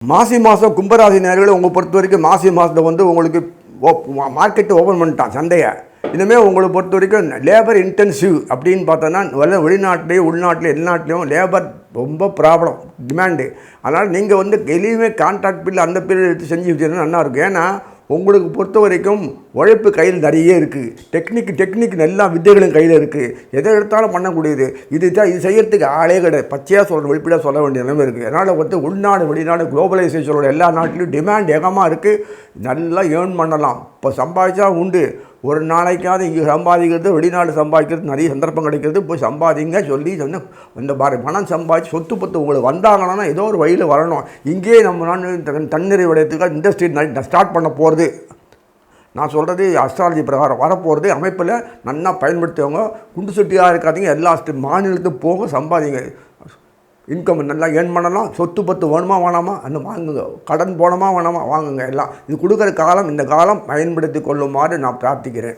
மாசி மாதம் கும்பராசி நேயர்களை உங்களை பொறுத்த வரைக்கும் மாசி மாதத்தை உங்களுக்கு மார்க்கெட்டு ஓப்பன் பண்ணிட்டான் சந்தையை. இனிமேல் உங்களை பொறுத்த வரைக்கும் லேபர் இன்டென்சிவ் அப்படின்னு பார்த்தோன்னா வெளிநாட்டிலையும் உள்நாட்டிலையும் எல்லாநாட்டிலையும் லேபர் ரொம்ப ப்ராப்ளம் டிமாண்டு. அதனால் நீங்கள் எதையுமே கான்ட்ராக்ட் பில் அந்த பீரியட் எடுத்து செஞ்சு வச்சுருந்தா நல்லாயிருக்கும். ஏன்னா உங்களுக்கு பொறுத்த வரைக்கும் உழைப்பு கையில் நிறைய இருக்குது, டெக்னிக் எல்லா வித்தைகளும் கையில் இருக்குது, எதை எடுத்தாலும் பண்ணக்கூடியது. இது செய்யறதுக்கு ஆளே கிடையாது. பச்சையாக சொல்கிற வெளிப்படையாக சொல்ல வேண்டிய நிலைமை இருக்குது. அதனால் உள்நாடு வெளிநாடு குளோபலைசேஷனோட எல்லா நாட்டிலையும் டிமாண்ட் ஏகமாக இருக்குது. நல்லா ஏர்ன் பண்ணலாம். இப்போ சம்பாதிச்சா உண்டு. ஒரு நாளைக்காவது இங்கே சம்பாதிக்கிறது வெளிநாடு சம்பாதிக்கிறது நிறைய சந்தர்ப்பம் கிடைக்கிறது. போய் சம்பாதிங்க சொல்லி இந்த பணம் சம்பாதிச்சு சொத்து பத்து உங்களுக்கு வந்தாங்கன்னா ஏதோ ஒரு வழியில் வரணும். இங்கேயே நம்ம நாடு தன்னிறைவு அடையத்துக்காக இண்டஸ்ட்ரி ஸ்டார்ட் பண்ண போகிறது. நான் சொல்கிறது அஸ்ட்ராலஜி பிரகாரம் வரப்போகிறது. அமைப்பில் நல்லா பயன்படுத்துவங்க. குண்டு சொட்டியாக இருக்காதீங்க. எல்லா மாநிலத்துக்கும் போக சம்பாதிங்க. இன்கம் நல்லா ஏர்ன் பண்ணலாம். சொத்து பத்து வேணுமா வேணாமா அந்த வாங்குங்க. கடன் போனோமா வேணாமா வாங்குங்க. எல்லாம் இது கொடுக்குற காலம். இந்த காலம் பயன்படுத்தி கொள்ளுமாறு நான் பிரார்த்திக்கிறேன்.